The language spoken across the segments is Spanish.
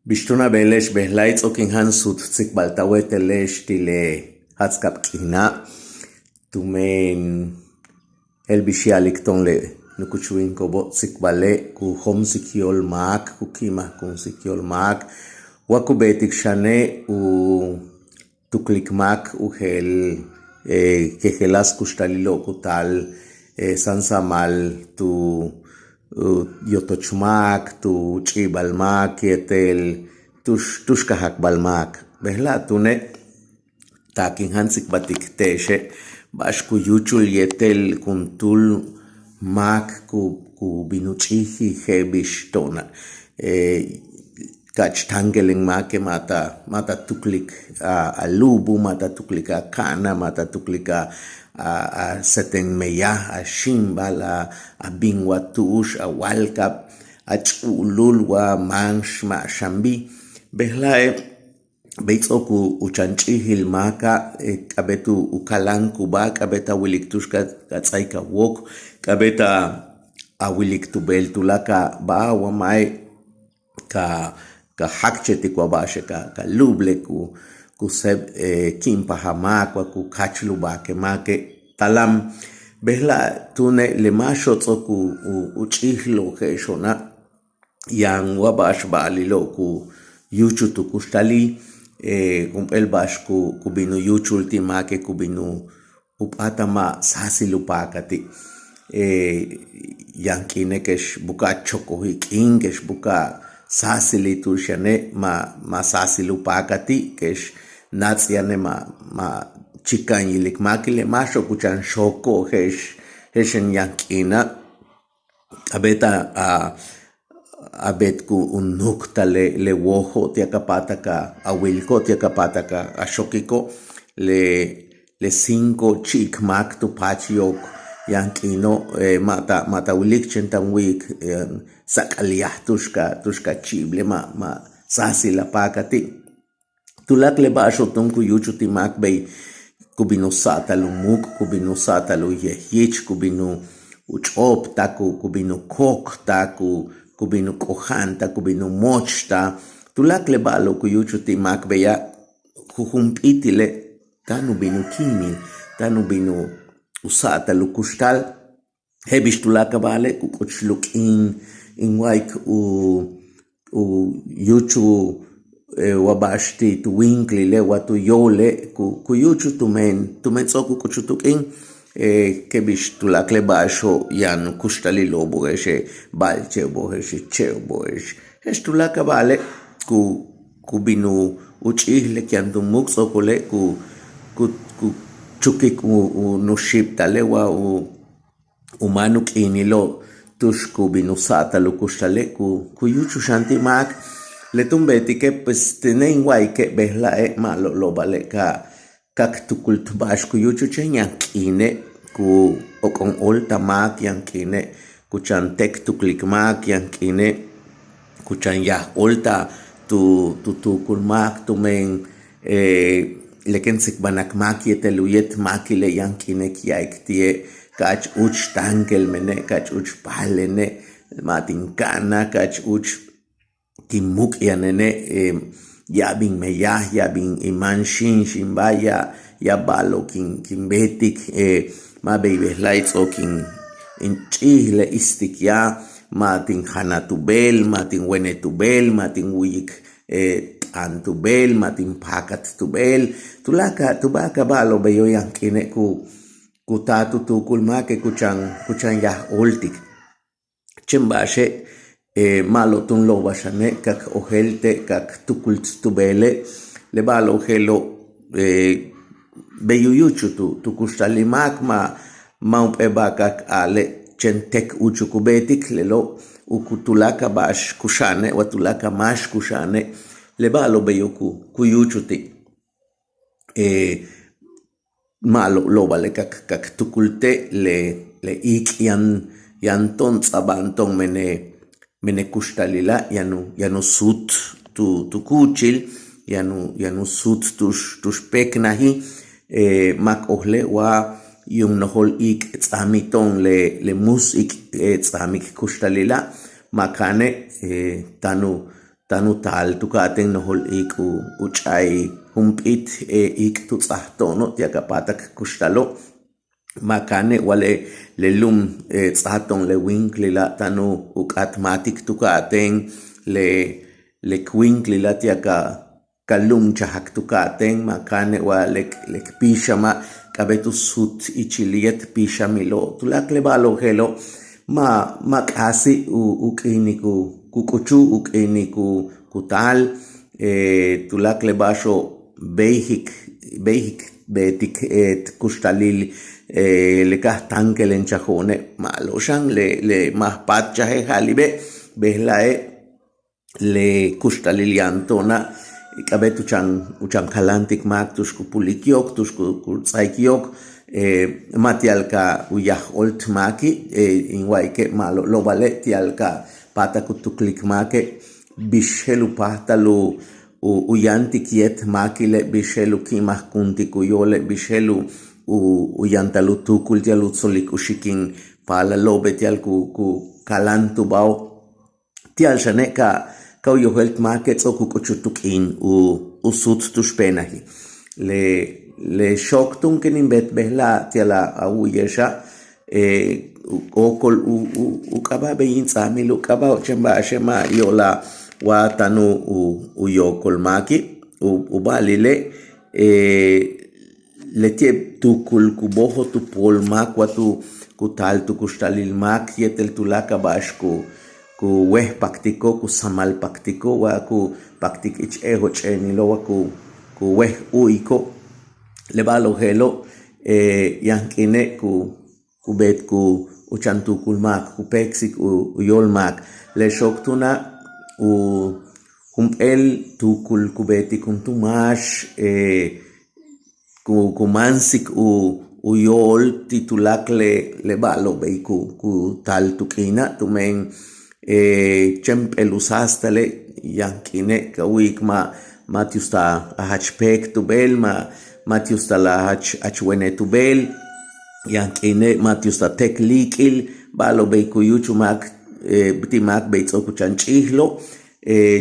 Bishtuna belesh behlaitz okin hansut tzik baltawet elesh tile hatskap kina tumen el bishialik tonle nukuchuin kobo tzik bale ku hom sikiol mak ku kima kun sikiol mak waku betik shane u tuklik mak u hel kehelas kustalilo kutal sansamal tu yotochmak tu chibalmak yetel tushkahak balmak behla tune takin hansik batik teshe bashku yuchul yetel kuntul mak ku binuchihi hebish tona kach tangeling make mata tuklik a lubu mata tuklik a kana mata tuklik a seten meya a shimbal a bingwa tush a walkap a chulul wa mansh ma shambi behlae beitsoku uchanchihil maka kabetu ukalan kuba kabeta wilik tushka katsaika wok kabeta a wilik tubel tulaka ba wa mai ka hakcheti kwa bashe ka luble ku seb kimpa hamakwa ku kachlu bake make talam behla tune le mashotso ku uchihlo ke shona yang wabash balilo ku yuchu tu kustali el bash ku binu yuchu ultimake ku binu upatama sasilupakati yankine kesh buka choko hiking kesh buka sasili tushane ma sasilu pakati kesh natsiane ma chikan yilik makile masho kuchan shoko heshen yankina abeta abet ku unukta le woho tiakapata ka awilko tiakapata ka ashokiko le cinco chik mak tu pachiok yankino mata wilik chentan wik sakaliyah tushka chible ma sasi la pakati tulak le basho tonku yuchu timak bay kubinu satalu muk kubinu satalu yehich kubinu uchop taku kubinu kok taku kubinu kohan ta kubinu mochta tulak le balo ku yuchu timak beya huhumpitile tanu binu kini tanu binu usata lukustal hebish tulaka bale kukuchluk in waik u yuchu wabashti tu winkli le watu yole ku yuchu tumen soku kuchutukin kebish tulakle basho yan kustali lobo eshe balche bo eshe cheo bo eshe tulaka bale ku binu uchihle kyandu mukso kole ku chukik no ship talewa umanu kinilo tushku binusata lukushale ku yuchu shanti mak le tumbeti que pues tenen guay que behla ma lo vale kak tukult bash ku yuchu chenyan kine ku okon olta mak yankine ku chan tek tuklik mak yankine ku chan ya olta tu kulmak tumen lekensik banak maki teluyet maki le yankine kiaik tie kach uch tankel mene kach uch palene matin kana kach uch kimuk yanene yabin meya yabin iman shin baya ya balo kin betik ma baby lights okin in chile istik ya matin hanatubel matin wenetubel matin wik antubel matin pakat tubel tubaka balo beyo yankine ku tatu tukul make kuchan ya oltik chimbashe malo tun lo bashane kak ohelte kak tukul tubele le balo helo beyo yuchu tu kustali mak ma umpeba kak ale chentek uchukubetik lelo ukutulaka bash kushane watulaka mash kushane le balo beyo ku yuchuti malo lo vale kak tukulte le ik yan ton tsabanton mene kustalila yanu sut tu kuchil yanu sut tush peknahi mak ohle wa yung nohol ik tsamiton le musik tsamik kustalila makane tanu tanutal tukaten nohol ik uchay humpit ik tutzahtono tiakapatak kustalo makane wale lelum tzaton le winklila tanu ukatmatik tukaten le kwinklila tiaka kalum chahak tukaten makane wale lek pishama kabetu sut ichiliet pishamilo tulak le balo helo ma kasi ukiniku kukuchu ukiniku kutal tulak le basho behik betik et kustalil lekah tankelen chajone maloshan le mahpat chahe halibe behlae le kustalil yantona kabetu uchan kalantik mak tushku pulikiok tushku kultsaikiok matialka uyah oltmaki inwaike malo lo vale tialka pata kutuklik make bishelu pahtalu uyanti kiet makile bishelu kimah kunti kuyole bishelu uyantalu tukul tialu tsolik ushikin pala lobe tial ku kalantu bao tial shaneka kau yohelt make tsoku kuchutukin usut tushpenahi le shoktun kenin bet behla tiala awuyesha okol ukaba beyin tsami ukaba chemba shema yola watanu uyokol maki ubalile letie tukul kuboho tu pol mak watu kutal tu kustalil mak yetel tulaka bashku ku weh paktiko ku samal paktiko wa ku paktik ich eho chenilo wa ku weh uiko le balo helo yankine ku bet ku uchantukul mak ku peksik uyol mak le shoktuna humpel tukul ku beti kuntumash ku mansik uyol titulak le balo bei ku tal tukina tumen chempel usastale yankine kawik ma tiusta ahachpek tubel ma tiusta la achwene tubel yankine ma tiusta teklikil balo bei kuyuchu mak btimak bei tsokuchan chihlo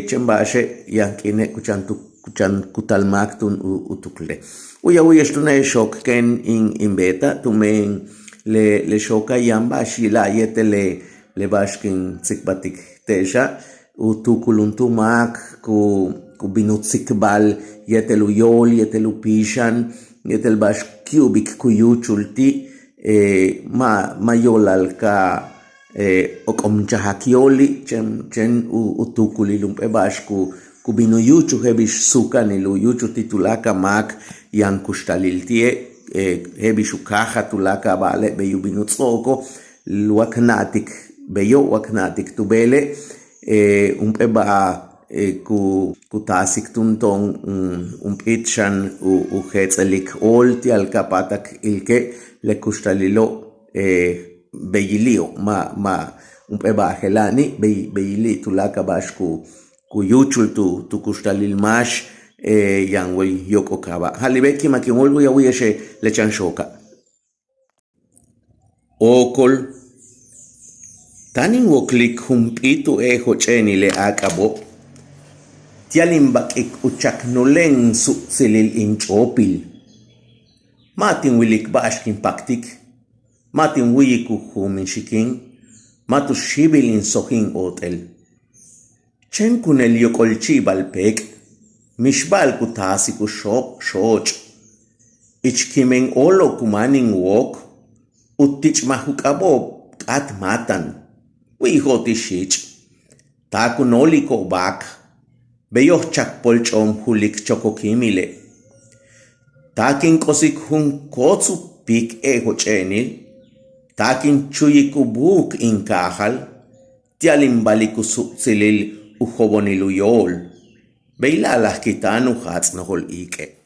chembashe yankine kuchan kutalmak tun utukle uya shtune shok ken in beta tumen le shoka yamba shila yetele le bashkin tsikbatik tesha utukuluntumak ku binutsikbal yetelu yol yetelu pishan yetel bash cubic kuyuchulti ma yolalka okomchahakioli chen utukulilum ebash ku binuyuchu hebish sukanilu yuchu titulaka mak yankustaliltie hebishu kaha tulaka bale beyubinutsoko luaknatik beyo waknatik tubele umpeba ku tasik tunton umpitchan uhetzelik olti alkapatak ilke le kustalilo beyilio ma umpeba helani beyili tulaka bash ku yuchul tu kustalil mash yanwel yoko kaba halibeki makinolbu yawiyeshe lechan shoka okol tanin woklik humpitu hocheni le akabo tialimbak ik uchaknolen silil inchopil matin wilik bashkin paktik matin wiyiku huminshikin matu shibil insohin hotel chen kunel yokolchi balpek mishbal kutasiku shoch ichkimen olo kumanin wok utich mahukabo at matan wihoti shich taku noliko bak beyoh chakpolchom hulik chokokimile takin kosik hun kotsu pik hochenil takin chuyiku buk inkahal tialimbaliku silil uhoboniluyol beilalah kitanu hatsnohol ike